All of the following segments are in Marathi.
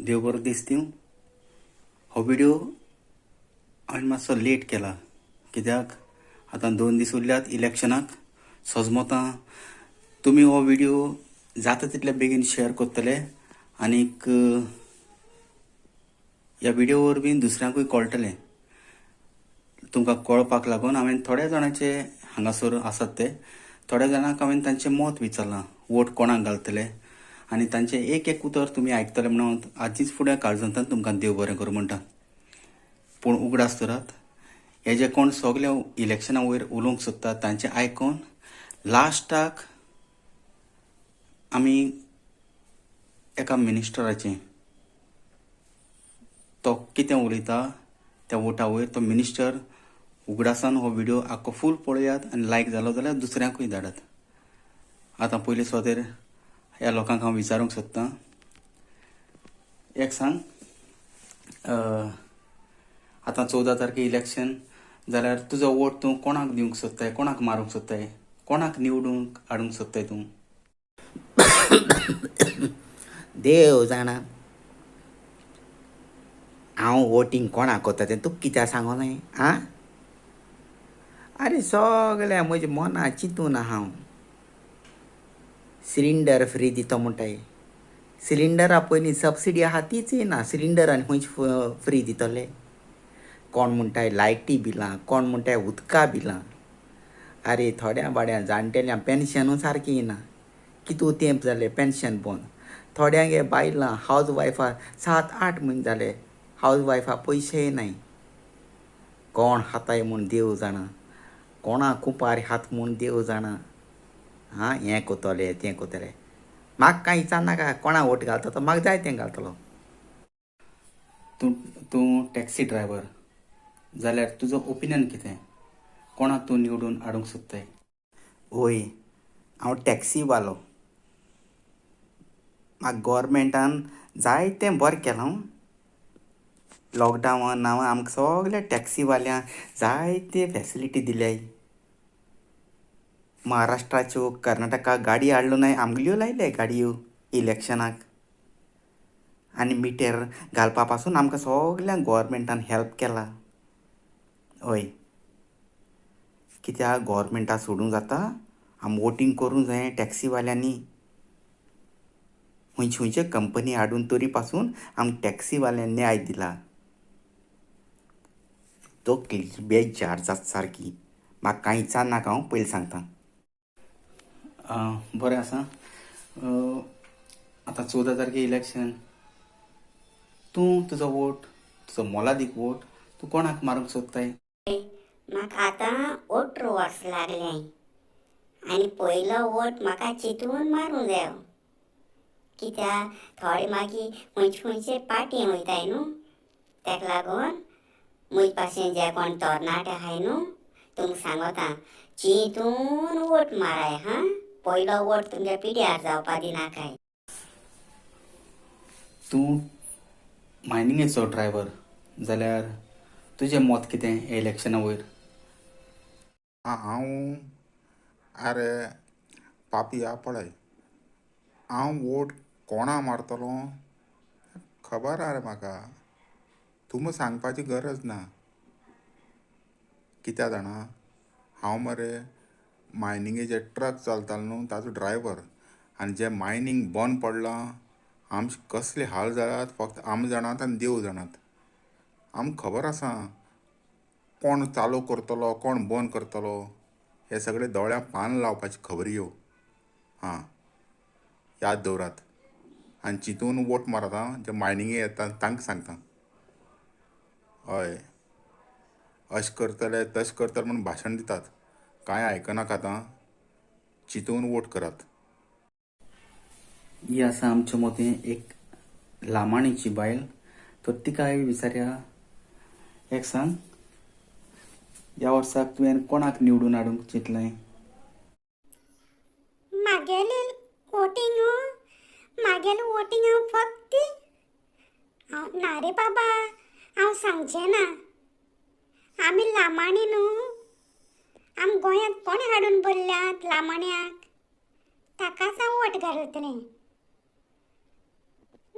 देव बरो दीस दिवं. हो व्हिडिओ हांवें मातसो लेट केला कित्याक आतां 2 दीस उरल्यात इलेक्शनाक. सोजमोतां तुमी हो व्हिडिओ जाता तितले बेगीन शेअर करतले आनीक ह्या व्हिडिओ वरवीं दुसऱ्यांकूय कळटलें. तुमकां कळपाक लागून हांवें थोड्या जाणांचे हांगासर आसात ते थोड्या जाणांक हांवें तांचें मत विचारलां वोट कोणाक घालतले आनी तांचें एक एक उतर तुमी आयकतले म्हणून आदींच फुडें काळजांतल्यान तुमकां देव बरें करूं म्हणटा. पूण उगडास धरात, हे जे कोण सगळे इलेक्शना वयर उलोवंक सोदतात तांचें आयकून लास्टाक आमी एका मिनिस्टराचें तो कितें उलयता त्या वोटा वयर तो मिनिस्टर उगडासान हो व्हिडिओ आख्खो फूल पळयात आनी लायक जालो जाल्यार दुसऱ्यांकूय धाडात. आतां पयलीं सुवातेर ह्या लोकांक हांव विचारूंक सोदतां, एक सांग, आतां 14 तारखेक इलेक्शन जाल्यार तुजो वोट तूं कोणाक दिवंक सोदताय, कोणाक मारूंक सोदताय, कोणाक निवडून हाडूंक सोदताय तूं? देव जाणा हांव वोटींग कोणाक कोत्ता तें तुका कित्याक सांगोलें आं? अरे सगळें म्हज्या मना चिंतून हांव सिलिंडर फ्री दिता म्हणटाय. सिलिंडरा पयलीं सबसिडी आहा तीच येना, सिलिंडरान खंयची फ्री दितले? कोण म्हणटाय लायटी बिलां, कोण म्हणटाय उदका बिलां. अरे थोड्या बाड्या जाणटेल्यां पेन्शनूच सारकी येना, कितू तेंप जालें पेन्शन बंद. थोड्यांक हे बायलां हावज वायफा 7-8 म्हयने जाले हावज वायफा पयशे येनाय. कोण हाताय म्हूण देव जाणा, कोणाक कुंपार हात म्हूण देव जाणा. हें कोतोलें तें कोतलें, म्हाका कांय विचारनाका कोणा वोट घालता तो म्हाका जाय तें घालतलो. तूं टॅक्सी ड्रायव्हर जाल्यार तुजो ओपिनियन कितें? कोणाक तूं निवडून हाडूंक सोदताय? ओय, हांव टॅक्सीवालो. म्हाका गॉवरमेंटान जायतें बरें केलां. लॉकडावन नांवां आमकां सगल्या टॅक्सीवाल्यांक जायते फॅसिलिटी दिल्याय. महाराष्ट्राच्यो कर्नाटका गाडी हाडल्यो नाय, आमगेल्यो लायल्याय गाडयो इलेक्शनाक. आनी मिटेर घालपा पासून आमकां सगल्यांक गॉवरमेंटान हेल्प केला. हय, कित्याक गॉवरमेंटा सोडूंक जाता? आमी वोटींग करूंक जाय टॅक्सीवाल्यांनी. खंयचे कंपनी हाडून तरी पासून आमकां टॅक्सीवाल्यांनी न्याय दिला. तो बेजार जाता सारकी. म्हाका कांय विचारनाका हांव पयलीं सांगतां. बरें आसा. आतां 14 तारखेक इलेक्शन. तूं तुजो वोट, तुजो मोलादीक वोट तूं कोणाक मारूंक सोदताय? म्हाका आतां 18 वर्स लागल्याय आनी पयलो वोट म्हाका चिंतून मारूंक जायो. कित्याक थोडे मागीर खंयचे पार्टी वयताय न्हू, तेका लागून म्हजे भाशेन जे कोण तरणाटे आहाय न्हू तुमकां सांगता चिंतून वोट माराय. पयलो वोट तुमच्या पिड्यार जावपा दिनाकाय. तूं मायनिंगेचो ड्रायव्हर जाल्यार तुजें मत कितें हे इलेक्शना वयर? हांव अरे पापिया पळय, हांव वोट कोणा मारतलो खबर आहा रे म्हाका. तुमी सांगपाची गरज ना. कित्याक जाणा, हांव मरे मायनिंगेचे ट्रक चलताले न्हू ताचो ड्रायव्हर. आनी जे मायनींग बंद पडलां, आमचे कसले हाल जाल्यात फक्त आमी जाणात आनी देव जाणात. आमकां खबर आसा कोण चालू करतलो कोण बंद करतलो, हे सगळे दोळ्या पान लावपाची खबऱ्यो. याद दवरात आनी चिंतून वोट मारात. जे मायनिंगे येता तांकां सांगता. हय, अशें करतले तशें करतले म्हूण भाशण दितात, कांय आयकनाका. आतां चिंतून वोट करात. ही आसा आमच्या मतें एक लामाणीची बायल. तर तिकाय विचारया, एक सांग, ह्या वर्साक तुवें कोणाक निवडून हाडूंक चिंतलें? म्हागेलें वोटींग हांव फक्त ना रे बाबा, हांव सांगचें ना. आमी लामाणी न्हू, आमी गोंयांत कोण हाडून भरल्यात लामाण्याक, ताकाच हांव वोट घालतलें.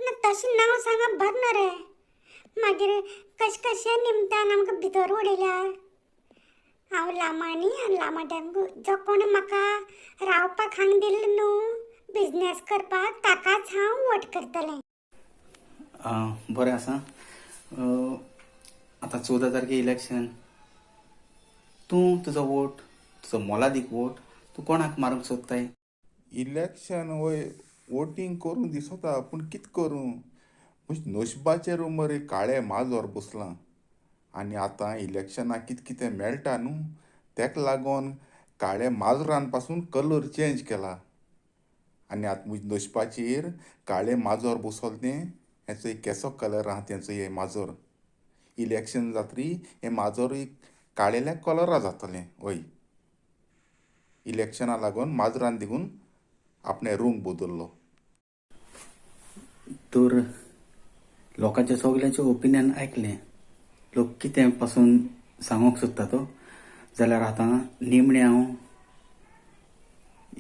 ना तशें नांव सांगप बरें रे. मागीर कशें निमतान आमकां भितर उडयल्यार. हांव लामांनी आनी लामाट्यांक जो कोण म्हाका रावपाक हांगा दिल्लो न्हू बिजनेस करपाक ताकाच हांव वोट करतलें. बरें आसा. आतां 14 तारखेर इलेक्शन. तूं तुजो वोट, तुजो मोलादीक वोट तूं कोणाक मारूंक सोदताय? इलेक्शन वय वोटींग करून दिसता पूण कितें करूं म्हणजे नशिबाचेर मरे काळें माजोर बसलां आनी आतां इलेक्शनाक कितें कितें मेळटा न्हू तेका लागोन काळें माजरान पासून कलर चेंज केला आनी आतां म्हज्या नशिबाचेर काळें माजोर बसोल तें हेचो एक केसो कलर आहा तेंचो हें माजोर. इलेक्शन जातरी हें माजोर एक काळेल्या कलरा जातलें वय. इलेक्शना लागून माजरान देखून आपणे रूंग बदल्लो. तर लोकांचे सगळ्यांचे ओपिनियन आयकलें. लोक कितें पासून सांगूंक सोदता तो जाल्यार आतां निमणे हांव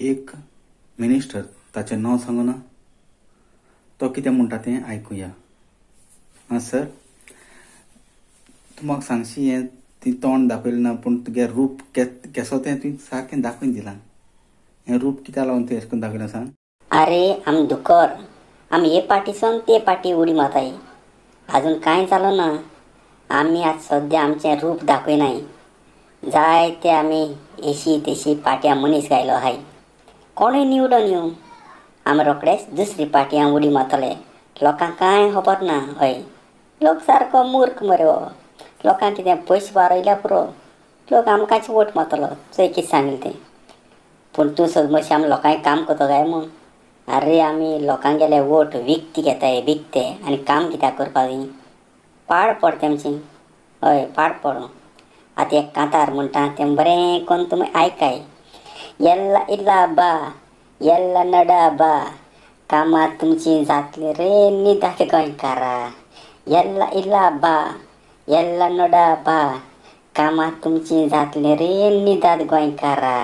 एक मिनिस्टर ताचें नांव सांगूना तो कितें म्हणटा तें आयकुया. सर, तूं म्हाका सांगशी हें ती तोंड दाखयलें ना पूण तुगे रूप केसो तें तुवें सारकें दाखोवन दिलां. हें रूप कित्या लागून तुवें अशें करून दाखयलां सांग? अरे आमी दुकर, आमी हे पार्टीसून ते पार्टी उडी मारताय. अजून कांय जालो ना. आमी आज सद्या आमचें रूप दाखयनाय. जायते आमी एशी तेशी पार्ट्या मनीस घायलो आहाय. कोणूय निवडून येवं आमी रोखडेच दुसरी पार्टयां उडी मारतले. लोकांक कांय खबर ना. हय, लोक सारको मूर्ख मरे हो. लोकांक कितें पयशे वारयल्या पुरो लोक आमकांच वोट मारतलो चोय कितें सांगलें तें. पूण तूं सोद मातशें आमी लोकांक काम करता काय म्हूण. अरे आमी लोकांगेले वोट विकती घेताय विकते आनी काम कित्याक करपा जाय. पाड पड तेमचें. हय, पाड पड. आतां एक कांतार म्हणटा तें बरें करून तुमी आयकाय. येल्ला इल्ला बा येल्ला नडा बा कामां तुमचीं जातलीं रे निदात गोंयकारा. येल्ला इल्ला बा येल्ला नडा बा कामां तुमचीं जातलीं रे निदात गोंयकारा.